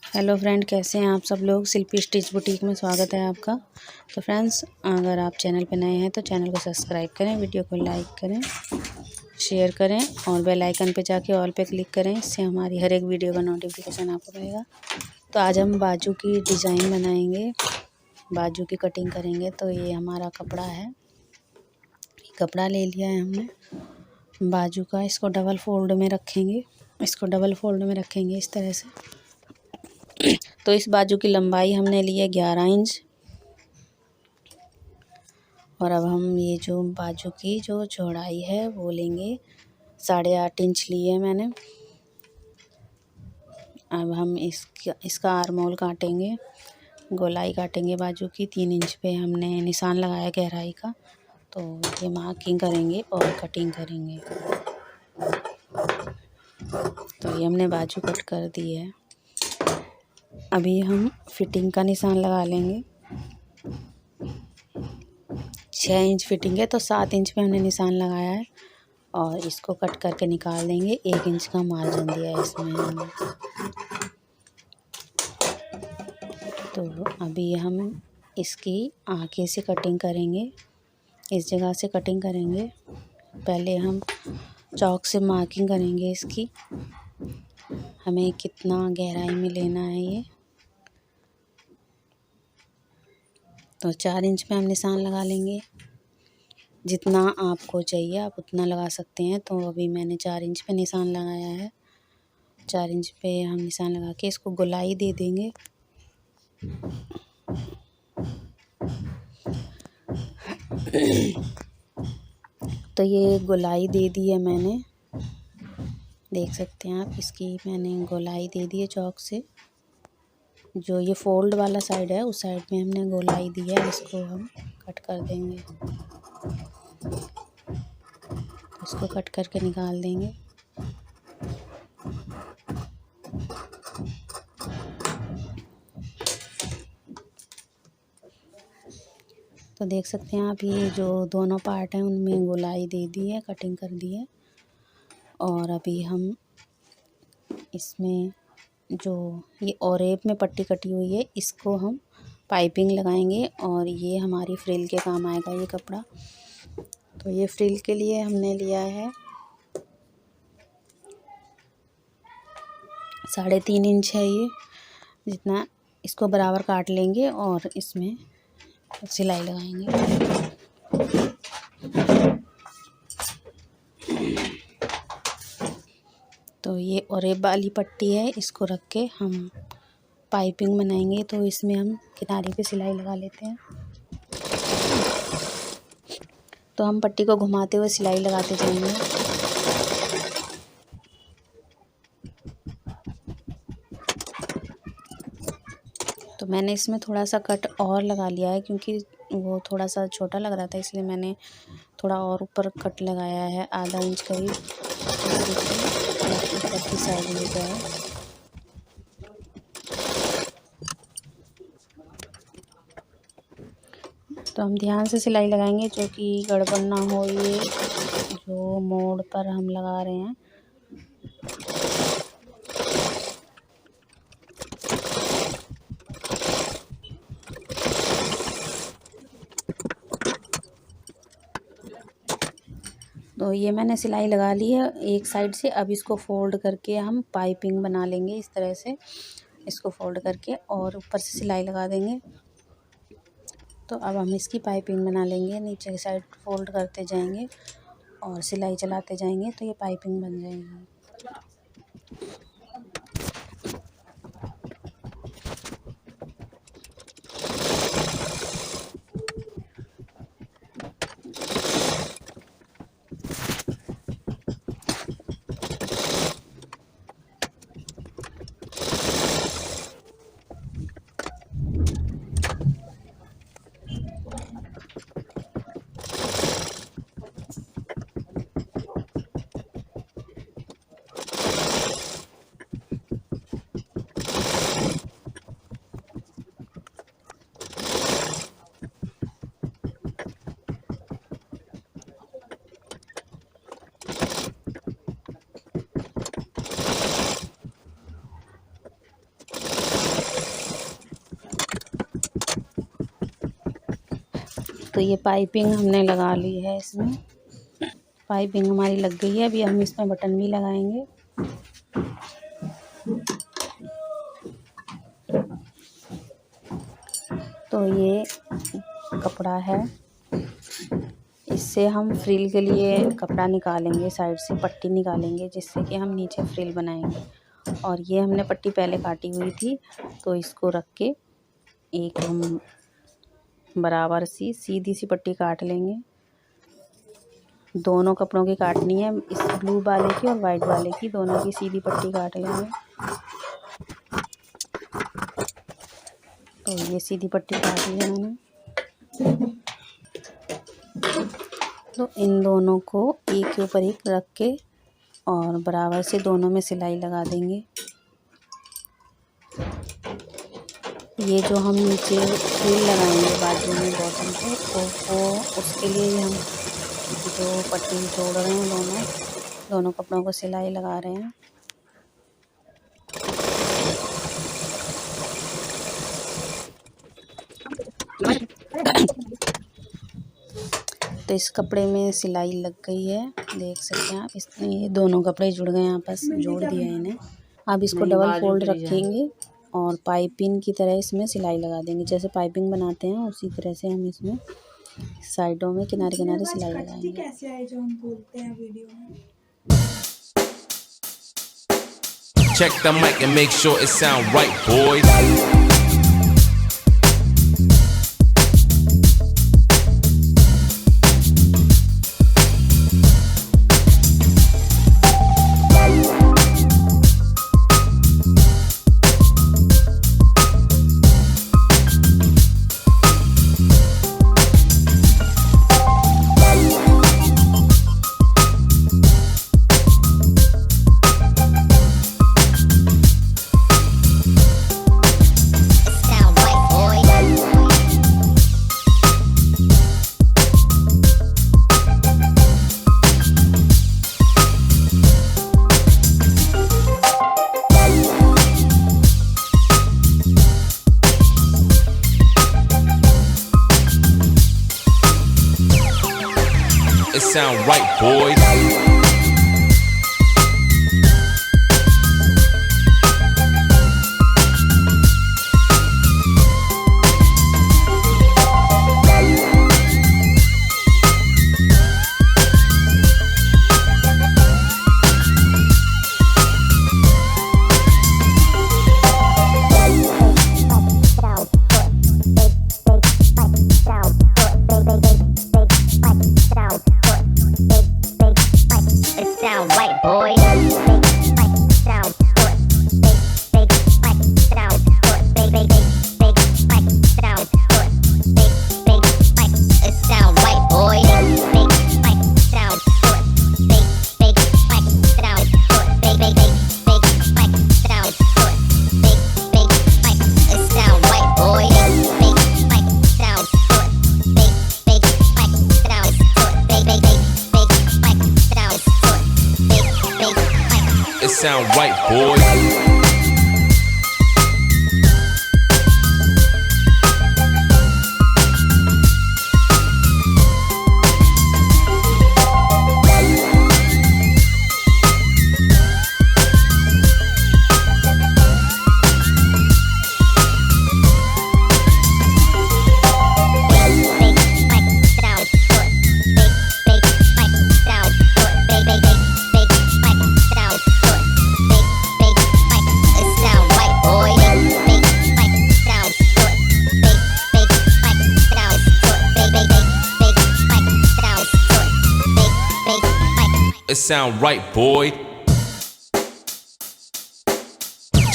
Hello friend, कैसे हैं आप सब लोग। शिल्पी स्टिच बुटीक में स्वागत है आपका। तो फ्रेंड्स, अगर आप चैनल पर नए हैं तो चैनल को सब्सक्राइब करें, वीडियो को लाइक करें, शेयर करें और बेल आइकन पे जाके ऑल पे क्लिक करें। इससे हमारी हर एक वीडियो का नोटिफिकेशन आपको रहेगा। तो आज हम बाजू की डिज़ाइन बनाएंगे, बाजू की कटिंग करेंगे। तो ये हमारा कपड़ा है, कपड़ा ले लिया है हमने बाजू का। इसको डबल फोल्ड में रखेंगे, इस तरह से। तो इस बाजू की लंबाई हमने ली है 11 इंच। और अब हम ये जो बाजू की जो चौड़ाई है वो लेंगे 8.5 इंच लिए है मैंने। अब हम इसका आर्म होल काटेंगे, गोलाई काटेंगे बाजू की। 3 इंच पे हमने निशान लगाया गहराई का। तो ये मार्किंग करेंगे और कटिंग करेंगे। तो ये हमने बाजू कट कर दी है। अभी हम फिटिंग का निशान लगा लेंगे। 6 इंच फिटिंग है तो 7 इंच पे हमने निशान लगाया है और इसको कट करके निकाल देंगे। 1 इंच का मार्जिन दिया है इसमें हमने। तो अभी हम इसकी आगे से कटिंग करेंगे, इस जगह से कटिंग करेंगे। पहले हम चॉक से मार्किंग करेंगे इसकी, हमें कितना गहराई में लेना है ये। तो 4 इंच पे हम निशान लगा लेंगे। जितना आपको चाहिए आप उतना लगा सकते हैं। तो अभी मैंने 4 इंच पे निशान लगाया है। 4 इंच पे हम निशान लगा के इसको गोलाई दे देंगे। तो ये गोलाई दे दी है मैंने, देख सकते हैं आप। इसकी मैंने गोलाई दे दी है चॉक से। जो ये फोल्ड वाला साइड है उस साइड में हमने गोलाई दी है। इसको हम कट कर देंगे, इसको कट करके निकाल देंगे। तो देख सकते हैं आप, ये जो दोनों पार्ट हैं उनमें गोलाई दे दी है, कटिंग कर दी है। और अभी हम इसमें जो ये ओरेप में पट्टी कटी हुई है इसको हम पाइपिंग लगाएंगे और ये हमारी फ्रिल के काम आएगा ये कपड़ा। तो ये फ्रिल के लिए हमने लिया है 3.5 इंच है ये। जितना इसको बराबर काट लेंगे और इसमें सिलाई लगाएंगे। तो ये ओरेप वाली पट्टी है, इसको रख के हम पाइपिंग बनाएंगे। तो इसमें हम किनारे पे सिलाई लगा लेते हैं। तो हम पट्टी को घुमाते हुए सिलाई लगाते जाएंगे। तो मैंने इसमें थोड़ा सा कट और लगा लिया है क्योंकि वो थोड़ा सा छोटा लग रहा था, इसलिए मैंने थोड़ा और ऊपर कट लगाया है, आधा इंच करीब ऊपर की साइड में गया है। तो हम ध्यान से सिलाई लगाएंगे जो कि गड़बड़ ना हो। ये जो मोड़ पर हम लगा रहे हैं तो ये मैंने सिलाई लगा ली है एक साइड से। अब इसको फोल्ड करके हम पाइपिंग बना लेंगे इस तरह से। इसको फोल्ड करके और ऊपर से सिलाई लगा देंगे। तो अब हम इसकी पाइपिंग बना लेंगे। नीचे की साइड फोल्ड करते जाएंगे और सिलाई चलाते जाएंगे तो ये पाइपिंग बन जाएगी। तो ये पाइपिंग हमने लगा ली है इसमें। पाइपिंग हमारी लग गई है। अभी हम इसमें बटन भी लगाएंगे। तो ये कपड़ा है, इससे हम फ्रिल के लिए कपड़ा निकालेंगे, साइड से पट्टी निकालेंगे जिससे कि हम नीचे फ्रिल बनाएंगे। और ये हमने पट्टी पहले काटी हुई थी, तो इसको रख के एक हम बराबर सी सीधी सी पट्टी काट लेंगे। दोनों कपड़ों की काटनी है, इस ब्लू वाले की और वाइट वाले की, दोनों की सीधी पट्टी काट लेंगे। तो ये सीधी पट्टी काट ली मैंने। तो इन दोनों को एक के ऊपर एक रख के और बराबर से दोनों में सिलाई लगा देंगे। ये जो हम नीचे फ्रिल लगाएंगे बाजू में बॉटम पे, तो वो उसके लिए हम जो पट्टी जोड़ रहे हैं, दोनों कपड़ों को सिलाई लगा रहे हैं। तो इस कपड़े में सिलाई लग गई है, देख सकते हैं आप। इसमें ये दोनों कपड़े जुड़ गए हैं, आपस में जोड़ दिया है इन्हें। अब इसको डबल फोल्ड रखेंगे और पाइपिंग की तरह इसमें सिलाई लगा देंगे। जैसे पाइपिंग बनाते हैं उसी तरह से हम इसमें साइडों में किनारे किनारे सिलाई लगाएंगे। कैसे आए जो हम बोलते हैं वीडियो में। Check the mic and make sure it sound right, boys. It sound right, boys. It sound right, boys. It sound right, boy.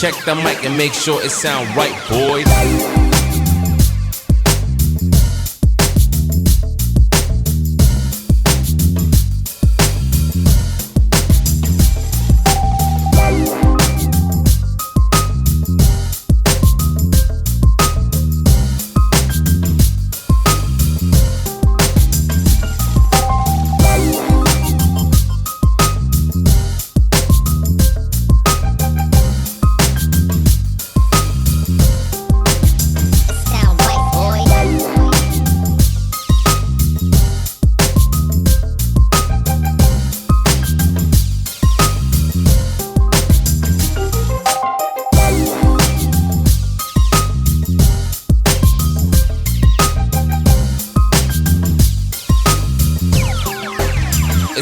Check the mic and make sure it sound right, boys.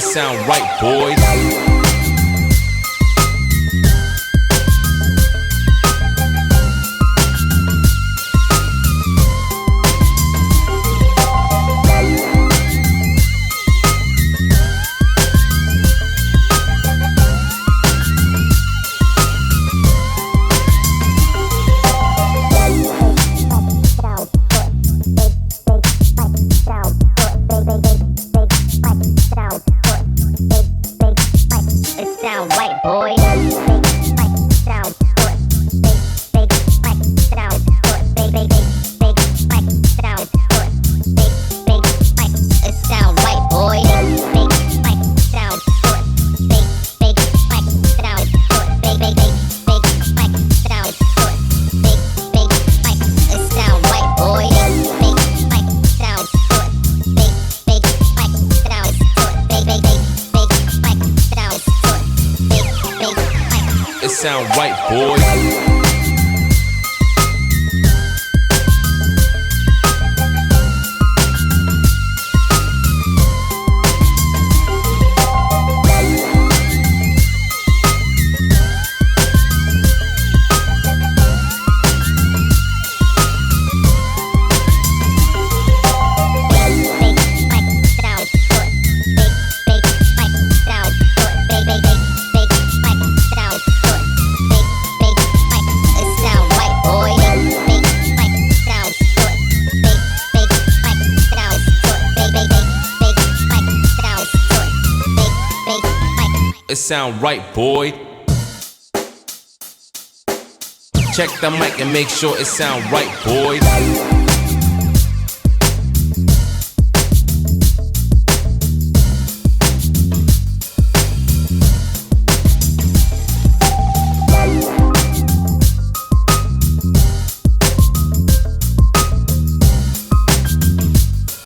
it sound right, boys. It sound right, boys. It sound right, boy. Check the mic and make sure it sound right, boys.